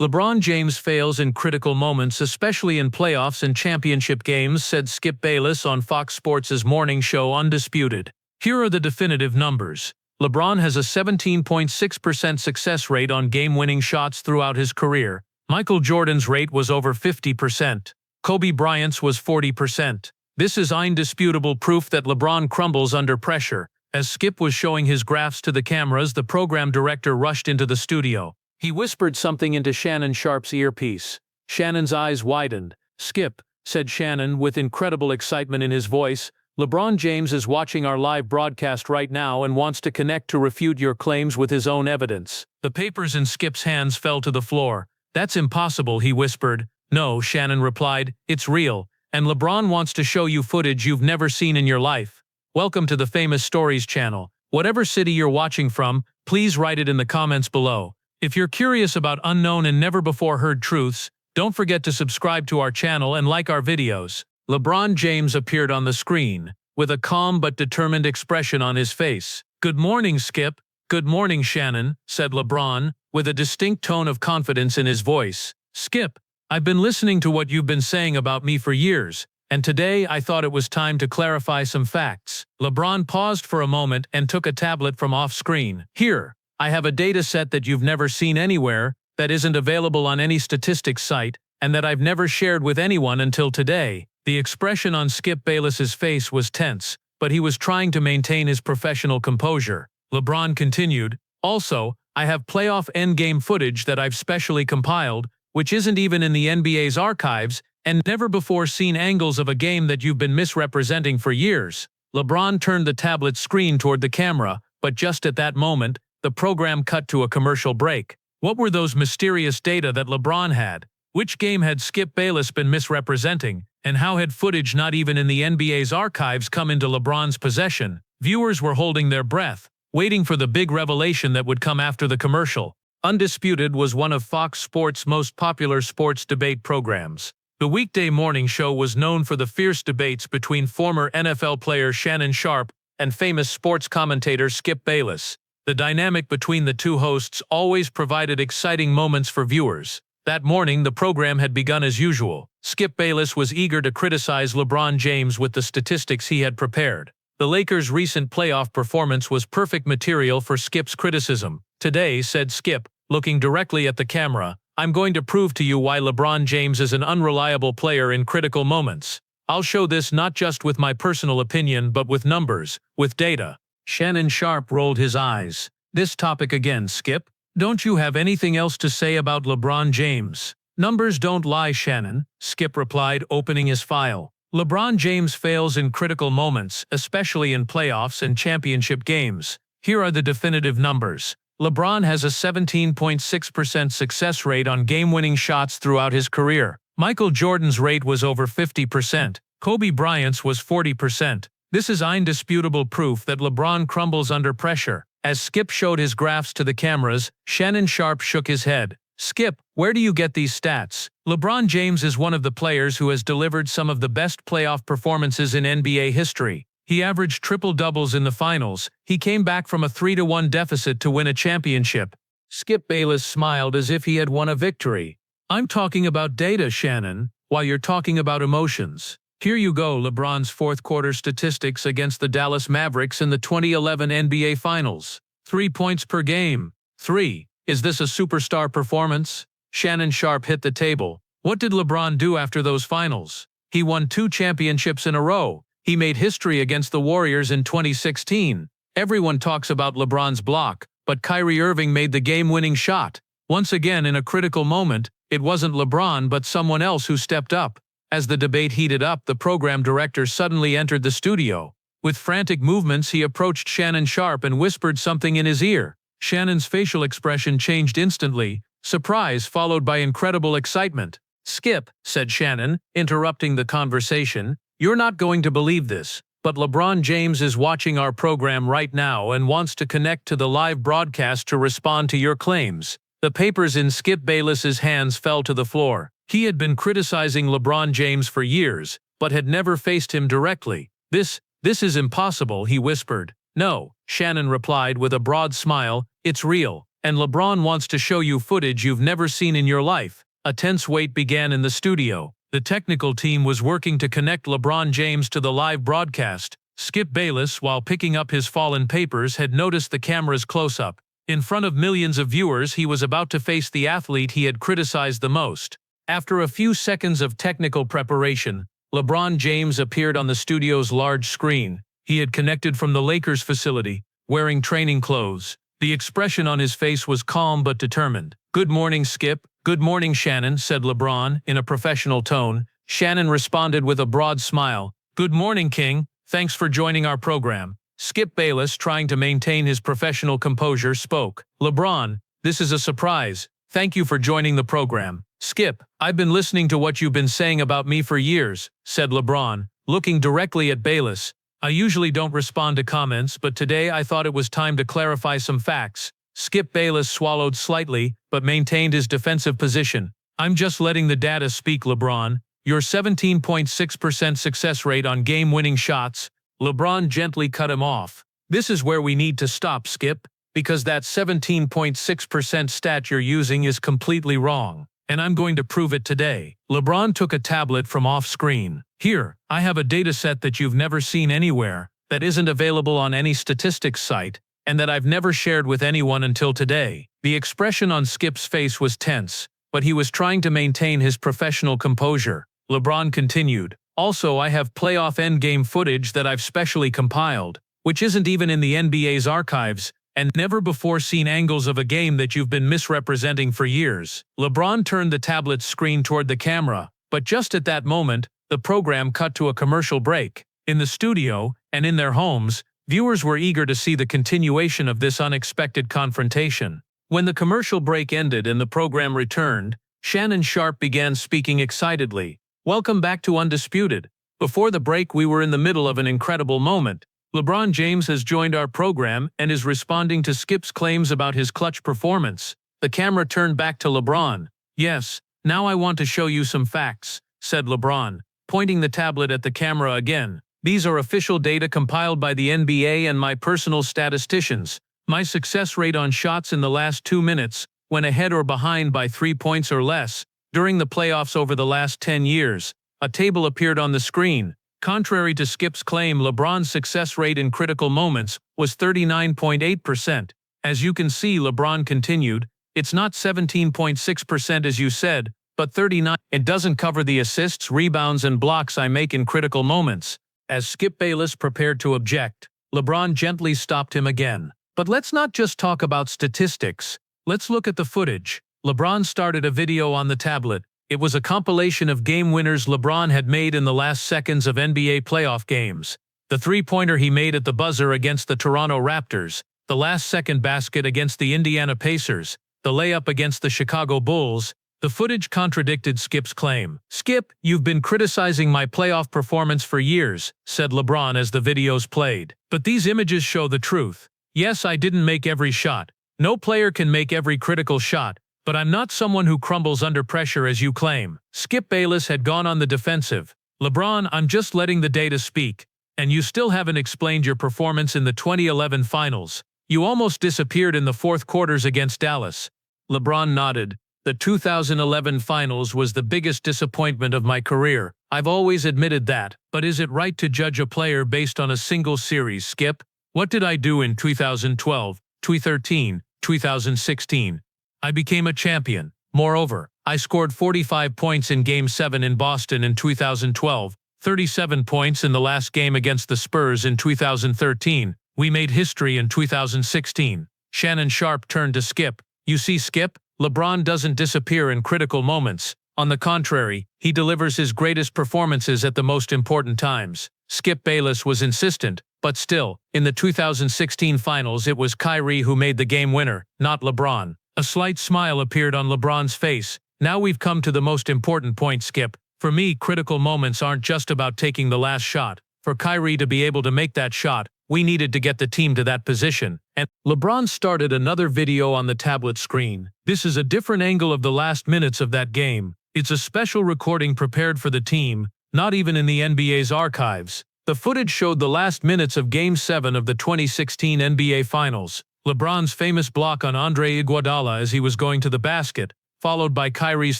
LeBron James fails in critical moments, especially in playoffs and championship games, said Skip Bayless on Fox Sports' morning show Undisputed. Here are the definitive numbers. LeBron has a 17.6% success rate on game-winning shots throughout his career. Michael Jordan's rate was over 50%. Kobe Bryant's was 40%. This is indisputable proof that LeBron crumbles under pressure. As Skip was showing his graphs to the cameras, the program director rushed into the studio. He whispered something into Shannon Sharpe's earpiece. Shannon's eyes widened. "Skip," said Shannon with incredible excitement in his voice, "LeBron James is watching our live broadcast right now and wants to connect to refute your claims with his own evidence." The papers in Skip's hands fell to the floor. "That's impossible," he whispered. "No," Shannon replied, "it's real, and LeBron wants to show you footage you've never seen in your life." Welcome to the Famous Stories channel. Whatever city you're watching from, please write it in the comments below. If you're curious about unknown and never-before-heard truths, don't forget to subscribe to our channel and like our videos. LeBron James appeared on the screen, with a calm but determined expression on his face. "Good morning, Skip." "Good morning, Shannon," said LeBron, with a distinct tone of confidence in his voice. "Skip, I've been listening to what you've been saying about me for years, and today I thought it was time to clarify some facts." LeBron paused for a moment and took a tablet from off-screen. "Here, I have a data set that you've never seen anywhere, that isn't available on any statistics site, and that I've never shared with anyone until today." The expression on Skip Bayless's face was tense, but he was trying to maintain his professional composure. LeBron continued, "Also, I have playoff endgame footage that I've specially compiled, which isn't even in the NBA's archives, and never-before-seen angles of a game that you've been misrepresenting for years." LeBron turned the tablet screen toward the camera, but just at that moment, the program cut to a commercial break. What were those mysterious data that LeBron had? Which game had Skip Bayless been misrepresenting? And how had footage not even in the NBA's archives come into LeBron's possession? Viewers were holding their breath, waiting for the big revelation that would come after the commercial. Undisputed was one of Fox Sports' most popular sports debate programs. The weekday morning show was known for the fierce debates between former NFL player Shannon Sharpe and famous sports commentator Skip Bayless. The dynamic between the two hosts always provided exciting moments for viewers. That morning, the program had begun as usual. Skip Bayless was eager to criticize LeBron James with the statistics he had prepared. The Lakers' recent playoff performance was perfect material for Skip's criticism. "Today," said Skip, looking directly at the camera, "I'm going to prove to you why LeBron James is an unreliable player in critical moments. I'll show this not just with my personal opinion but with numbers, with data." Shannon Sharpe rolled his eyes. "This topic again, Skip? Don't you have anything else to say about LeBron James?" "Numbers don't lie, Shannon," Skip replied, opening his file. "LeBron James fails in critical moments, especially in playoffs and championship games. Here are the definitive numbers. LeBron has a 17.6% success rate on game-winning shots throughout his career. Michael Jordan's rate was over 50%. Kobe Bryant's was 40%. This is indisputable proof that LeBron crumbles under pressure." As Skip showed his graphs to the cameras, Shannon Sharpe shook his head. "Skip, where do you get these stats? LeBron James is one of the players who has delivered some of the best playoff performances in NBA history. He averaged triple-doubles in the finals. He came back from a 3-1 deficit to win a championship." Skip Bayless smiled as if he had won a victory. "I'm talking about data, Shannon, while you're talking about emotions. Here you go, LeBron's fourth-quarter statistics against the Dallas Mavericks in the 2011 NBA Finals. 3 points per game. 3. Is this a superstar performance?" Shannon Sharpe hit the table. "What did LeBron do after those finals? He won 2 championships in a row. He made history against the Warriors in 2016. Everyone talks about LeBron's block, but Kyrie Irving made the game-winning shot. Once again, in a critical moment, it wasn't LeBron but someone else who stepped up." As the debate heated up, the program director suddenly entered the studio. With frantic movements, he approached Shannon Sharpe and whispered something in his ear. Shannon's facial expression changed instantly, surprise followed by incredible excitement. "Skip," said Shannon, interrupting the conversation, "you're not going to believe this, but LeBron James is watching our program right now and wants to connect to the live broadcast to respond to your claims." The papers in Skip Bayless's hands fell to the floor. He had been criticizing LeBron James for years, but had never faced him directly. This is impossible," he whispered. "No," Shannon replied with a broad smile, "it's real. and LeBron wants to show you footage you've never seen in your life." A tense wait began in the studio. The technical team was working to connect LeBron James to the live broadcast. Skip Bayless, while picking up his fallen papers, had noticed the camera's close-up. In front of millions of viewers, he was about to face the athlete he had criticized the most. After a few seconds of technical preparation, LeBron James appeared on the studio's large screen. He had connected from the Lakers facility, wearing training clothes. The expression on his face was calm but determined. "Good morning, Skip." "Good morning, Shannon," said LeBron, in a professional tone. Shannon responded with a broad smile. "Good morning, King. Thanks for joining our program." Skip Bayless, trying to maintain his professional composure, spoke. "LeBron, this is a surprise. Thank you for joining the program." "Skip, I've been listening to what you've been saying about me for years," said LeBron, looking directly at Bayless. "I usually don't respond to comments, but today I thought it was time to clarify some facts." Skip Bayless swallowed slightly, but maintained his defensive position. "I'm just letting the data speak, LeBron. Your 17.6% success rate on game-winning shots." LeBron gently cut him off. "This is where we need to stop, Skip, because that 17.6% stat you're using is completely wrong, and I'm going to prove it today." LeBron took a tablet from off-screen. "Here, I have a dataset that you've never seen anywhere, that isn't available on any statistics site, and that I've never shared with anyone until today." The expression on Skip's face was tense, but he was trying to maintain his professional composure. LeBron continued, "Also, I have playoff endgame footage that I've specially compiled, which isn't even in the NBA's archives, and never before seen angles of a game that you've been misrepresenting for years." LeBron turned the tablet's screen toward the camera, but just at that moment, the program cut to a commercial break. In the studio, and in their homes, viewers were eager to see the continuation of this unexpected confrontation. When the commercial break ended and the program returned, Shannon Sharpe began speaking excitedly. "Welcome back to Undisputed. Before the break, we were in the middle of an incredible moment. LeBron James has joined our program and is responding to Skip's claims about his clutch performance." The camera turned back to LeBron. "Yes, now I want to show you some facts," said LeBron, pointing the tablet at the camera again. "These are official data compiled by the NBA and my personal statisticians. My success rate on shots in the last 2 minutes, when ahead or behind by 3 points or less, during the playoffs over the last 10 years. A table appeared on the screen. Contrary to Skip's claim, LeBron's success rate in critical moments was 39.8%. As you can see, LeBron continued, "It's not 17.6% as you said, but 39. It doesn't cover the assists, rebounds, and blocks I make in critical moments." As Skip Bayless prepared to object, LeBron gently stopped him again. "But let's not just talk about statistics. Let's look at the footage." LeBron started a video on the tablet. It was a compilation of game winners LeBron had made in the last seconds of NBA playoff games. The three-pointer he made at the buzzer against the Toronto Raptors, the last-second basket against the Indiana Pacers, the layup against the Chicago Bulls. The footage contradicted Skip's claim. "Skip, you've been criticizing my playoff performance for years," said LeBron as the videos played. "But these images show the truth. Yes, I didn't make every shot. No player can make every critical shot, but I'm not someone who crumbles under pressure as you claim." Skip Bayless had gone on the defensive. "LeBron, I'm just letting the data speak. And you still haven't explained your performance in the 2011 finals. You almost disappeared in the fourth quarters against Dallas." LeBron nodded. "The 2011 finals was the biggest disappointment of my career. I've always admitted that. But is it right to judge a player based on a single series, Skip? What did I do in 2012, 2013, 2016? I became a champion. Moreover, I scored 45 points in Game 7 in Boston in 2012, 37 points in the last game against the Spurs in 2013. We made history in 2016. Shannon Sharpe turned to Skip. "You see, Skip, LeBron doesn't disappear in critical moments. On the contrary, he delivers his greatest performances at the most important times." Skip Bayless was insistent, but still, in the 2016 finals it was Kyrie who made the game winner, not LeBron. A slight smile appeared on LeBron's face. "Now we've come to the most important point, Skip. For me, critical moments aren't just about taking the last shot. For Kyrie to be able to make that shot, we needed to get the team to that position." And LeBron started another video on the tablet screen. "This is a different angle of the last minutes of that game. It's a special recording prepared for the team, not even in the NBA's archives." The footage showed the last minutes of Game 7 of the 2016 NBA Finals. LeBron's famous block on Andre Iguodala as he was going to the basket, followed by Kyrie's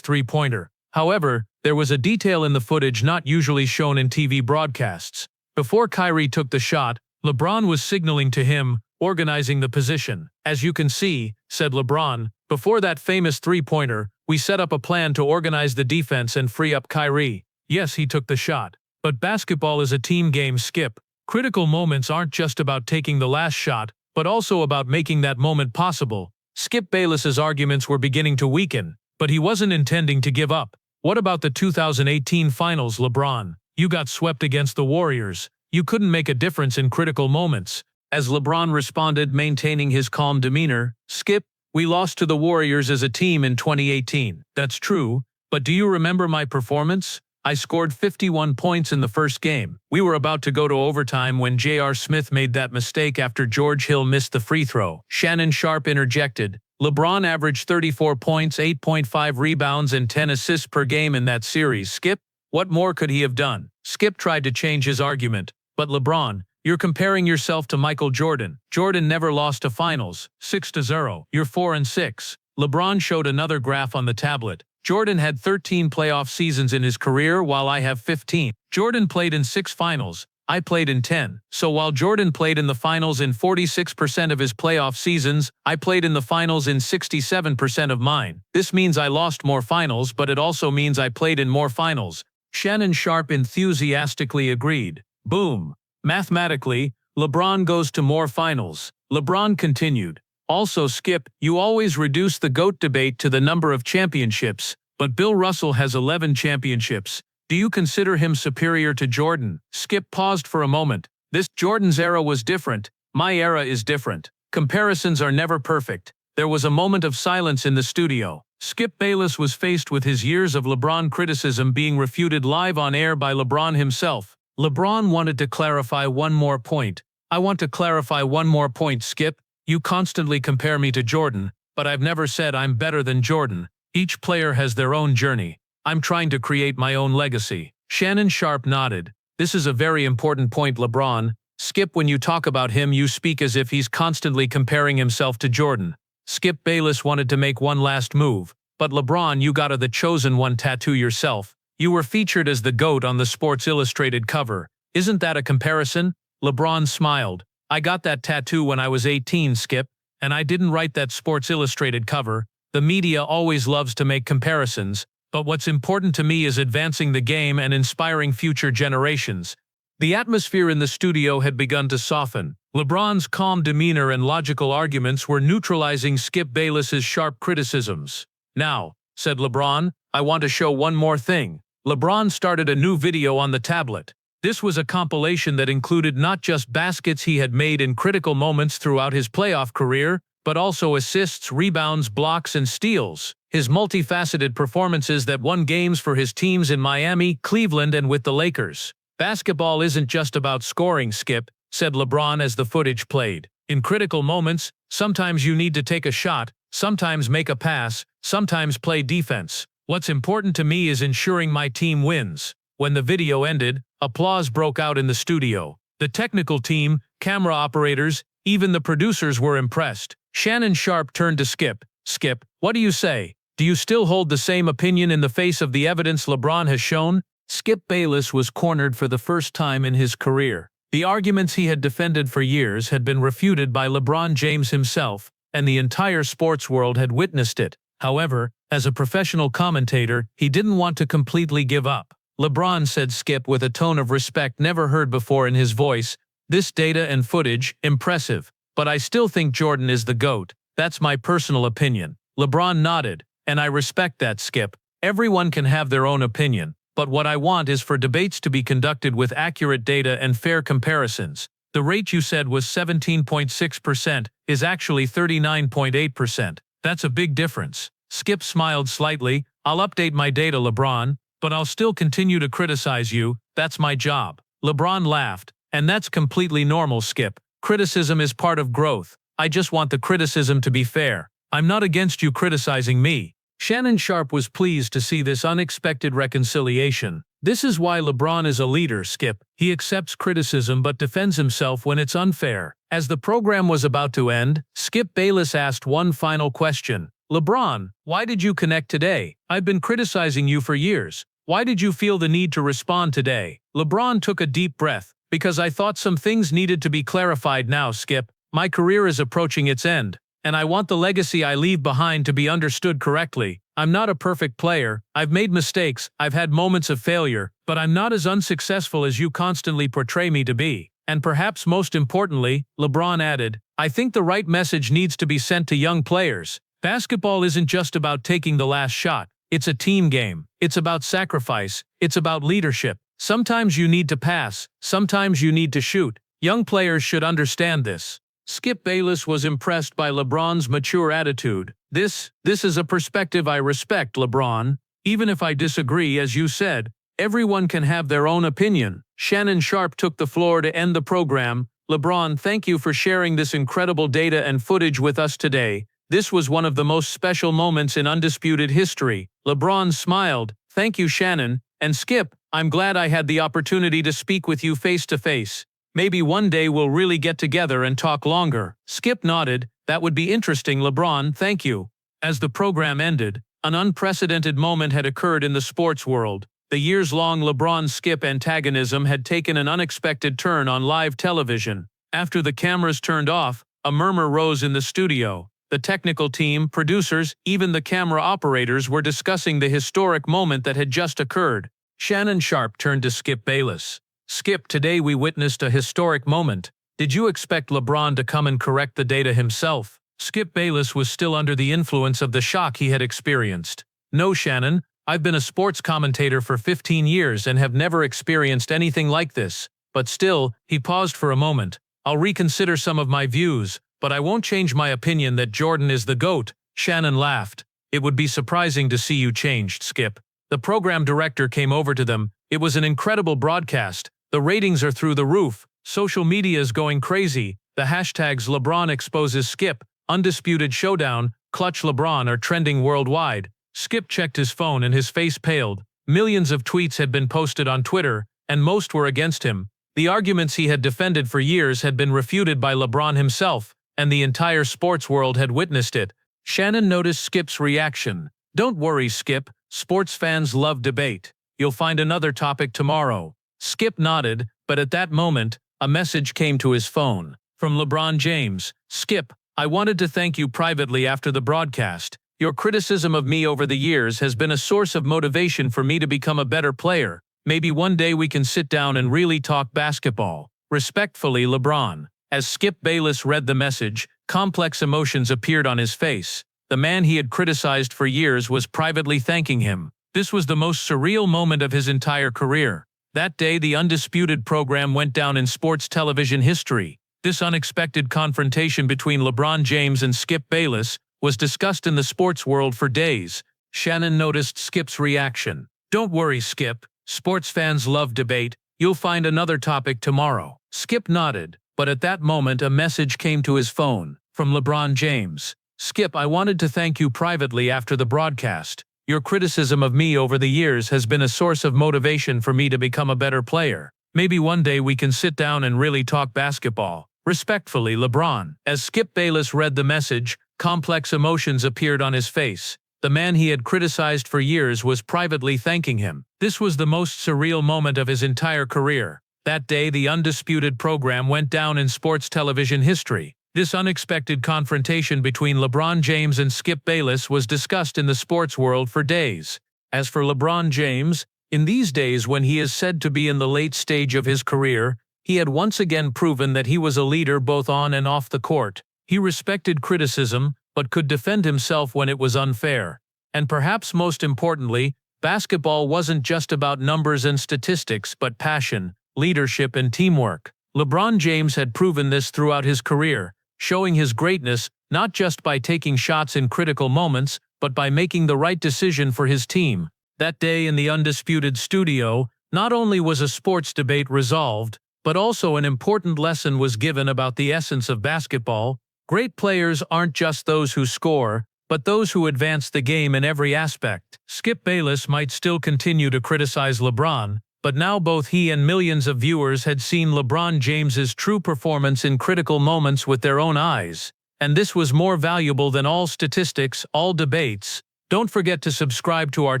three-pointer. However, there was a detail in the footage not usually shown in TV broadcasts. Before Kyrie took the shot, LeBron was signaling to him, organizing the position. "As you can see," said LeBron, "before that famous three-pointer, we set up a plan to organize the defense and free up Kyrie." Yes, he took the shot. But basketball is a team game, Skip. Critical moments aren't just about taking the last shot, but also about making that moment possible. Skip Bayless's arguments were beginning to weaken, but he wasn't intending to give up. "What about the 2018 finals, LeBron? You got swept against the Warriors. You couldn't make a difference in critical moments." As LeBron responded, maintaining his calm demeanor, "Skip, we lost to the Warriors as a team in 2018. That's true, but do you remember my performance? I scored 51 points in the first game. We were about to go to overtime when J.R. Smith made that mistake after George Hill missed the free throw." Shannon Sharpe interjected. "LeBron averaged 34 points, 8.5 rebounds and 10 assists per game in that series. Skip, what more could he have done?" Skip tried to change his argument. "But LeBron, you're comparing yourself to Michael Jordan. Jordan never lost a finals. 6-0. You're 4-6. LeBron showed another graph on the tablet. "Jordan had 13 playoff seasons in his career while I have 15. Jordan played in 6 finals. I played in 10. So while Jordan played in the finals in 46% of his playoff seasons, I played in the finals in 67% of mine. This means I lost more finals, but it also means I played in more finals." Shannon Sharpe enthusiastically agreed. "Boom. Mathematically, LeBron goes to more finals." LeBron continued. "Also, Skip, you always reduce the GOAT debate to the number of championships, but Bill Russell has 11 championships. Do you consider him superior to Jordan?" Skip paused for a moment. "This Jordan's era was different. My era is different. Comparisons are never perfect." There was a moment of silence in the studio. Skip Bayless was faced with his years of LeBron criticism being refuted live on air by LeBron himself. LeBron wanted to clarify one more point. "I want to clarify one more point, Skip. You constantly compare me to Jordan, but I've never said I'm better than Jordan. Each player has their own journey. I'm trying to create my own legacy." Shannon Sharpe nodded. "This is a very important point, LeBron. Skip, when you talk about him, you speak as if he's constantly comparing himself to Jordan." Skip Bayless wanted to make one last move. "But LeBron, you got the chosen one tattoo yourself. You were featured as the GOAT on the Sports Illustrated cover. Isn't that a comparison?" LeBron smiled. "I got that tattoo when I was 18, Skip, and I didn't write that Sports Illustrated cover. The media always loves to make comparisons, but what's important to me is advancing the game and inspiring future generations." The atmosphere in the studio had begun to soften. LeBron's calm demeanor and logical arguments were neutralizing Skip Bayless's sharp criticisms. "Now," said LeBron, "I want to show one more thing." LeBron started a new video on the tablet. This was a compilation that included not just baskets he had made in critical moments throughout his playoff career, but also assists, rebounds, blocks, and steals. His multifaceted performances that won games for his teams in Miami, Cleveland, and with the Lakers. "Basketball isn't just about scoring, Skip," said LeBron as the footage played. "In critical moments, sometimes you need to take a shot, sometimes make a pass, sometimes play defense. What's important to me is ensuring my team wins." When the video ended, applause broke out in the studio. The technical team, camera operators, even the producers were impressed. Shannon Sharpe turned to Skip. "Skip, what do you say? Do you still hold the same opinion in the face of the evidence LeBron has shown?" Skip Bayless was cornered for the first time in his career. The arguments he had defended for years had been refuted by LeBron James himself, and the entire sports world had witnessed it. However, as a professional commentator, he didn't want to completely give up. "LeBron," said Skip with a tone of respect never heard before in his voice, "this data and footage, impressive. But I still think Jordan is the GOAT. That's my personal opinion." LeBron nodded. "And I respect that, Skip. Everyone can have their own opinion. But what I want is for debates to be conducted with accurate data and fair comparisons. The rate you said was 17.6% is actually 39.8%. That's a big difference." Skip smiled slightly. "I'll update my data, LeBron, but I'll still continue to criticize you. That's my job." LeBron laughed. "And that's completely normal, Skip. Criticism is part of growth. I just want the criticism to be fair. I'm not against you criticizing me." Shannon Sharpe was pleased to see this unexpected reconciliation. "This is why LeBron is a leader, Skip. He accepts criticism but defends himself when it's unfair. As the program was about to end, Skip Bayless asked one final question. LeBron, why did you connect today? I've been criticizing you for years. Why did you feel the need to respond today? LeBron took a deep breath. Because I thought some things needed to be clarified now, Skip. My career is approaching its end, and I want the legacy I leave behind to be understood correctly. I'm not a perfect player, I've made mistakes, I've had moments of failure, but I'm not as unsuccessful as you constantly portray me to be. And perhaps most importantly, LeBron added, I think the right message needs to be sent to young players. Basketball isn't just about taking the last shot. It's a team game. It's about sacrifice. It's about leadership. Sometimes you need to pass. Sometimes you need to shoot. Young players should understand this. Skip Bayless was impressed by LeBron's mature attitude. This is a perspective I respect, LeBron. Even if I disagree, as you said, everyone can have their own opinion. Shannon Sharpe took the floor to end the program. LeBron, thank you for sharing this incredible data and footage with us today. This was one of the most special moments in Undisputed history. LeBron smiled. Thank you, Shannon. And Skip, I'm glad I had the opportunity to speak with you face to face. Maybe one day we'll really get together and talk longer. Skip nodded. That would be interesting, LeBron, thank you. As the program ended, an unprecedented moment had occurred in the sports world. The years-long LeBron-Skip antagonism had taken an unexpected turn on live television. After the cameras turned off, a murmur rose in the studio. The technical team, producers, even the camera operators were discussing the historic moment that had just occurred. Shannon Sharpe turned to Skip Bayless. Skip, today we witnessed a historic moment. Did you expect LeBron to come and correct the data himself? Skip Bayless was still under the influence of the shock he had experienced. No, Shannon, I've been a sports commentator for 15 years and have never experienced anything like this. But still, he paused for a moment. I'll reconsider some of my views, but I won't change my opinion that Jordan is the GOAT. Shannon laughed. It would be surprising to see you changed, Skip. The program director came over to them. It was an incredible broadcast. The ratings are through the roof. Social media is going crazy. The hashtags LeBron exposes Skip, Undisputed Showdown, Clutch LeBron are trending worldwide. Skip checked his phone and his face paled. Millions of tweets had been posted on Twitter, and most were against him. The arguments he had defended for years had been refuted by LeBron himself, and the entire sports world had witnessed it. Shannon noticed Skip's reaction. Don't worry, Skip. Sports fans love debate. You'll find another topic tomorrow. Skip nodded, but at that moment, a message came to his phone. From LeBron James. Skip, I wanted to thank you privately after the broadcast. Your criticism of me over the years has been a source of motivation for me to become a better player. Maybe one day we can sit down and really talk basketball. Respectfully, LeBron. As Skip Bayless read the message, complex emotions appeared on his face. The man he had criticized for years was privately thanking him. This was the most surreal moment of his entire career. That day, the Undisputed program went down in sports television history. This unexpected confrontation between LeBron James and Skip Bayless was discussed in the sports world for days. Shannon noticed Skip's reaction. Don't worry, Skip. Sports fans love debate. You'll find another topic tomorrow. Skip nodded, but at that moment a message came to his phone. From LeBron James. Skip, I wanted to thank you privately after the broadcast. Your criticism of me over the years has been a source of motivation for me to become a better player. Maybe one day we can sit down and really talk basketball. Respectfully, LeBron. As Skip Bayless read the message, complex emotions appeared on his face. The man he had criticized for years was privately thanking him. This was the most surreal moment of his entire career. That day, the Undisputed program went down in sports television history. This unexpected confrontation between LeBron James and Skip Bayless was discussed in the sports world for days. As for LeBron James, in these days when he is said to be in the late stage of his career, he had once again proven that he was a leader both on and off the court. He respected criticism, but could defend himself when it was unfair. And perhaps most importantly, basketball wasn't just about numbers and statistics but passion, leadership and teamwork. LeBron James had proven this throughout his career, showing his greatness not just by taking shots in critical moments, but by making the right decision for his team. That day in the Undisputed studio, not only was a sports debate resolved, but also an important lesson was given about the essence of basketball. Great players aren't just those who score, but those who advance the game in every aspect. Skip Bayless might still continue to criticize LeBron, But now both he and millions of viewers had seen LeBron James's true performance in critical moments with their own eyes. And this was more valuable than all statistics, all debates. Don't forget to subscribe to our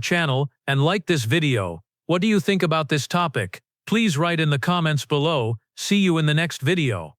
channel and like this video. What do you think about this topic? Please write in the comments below. See you in the next video.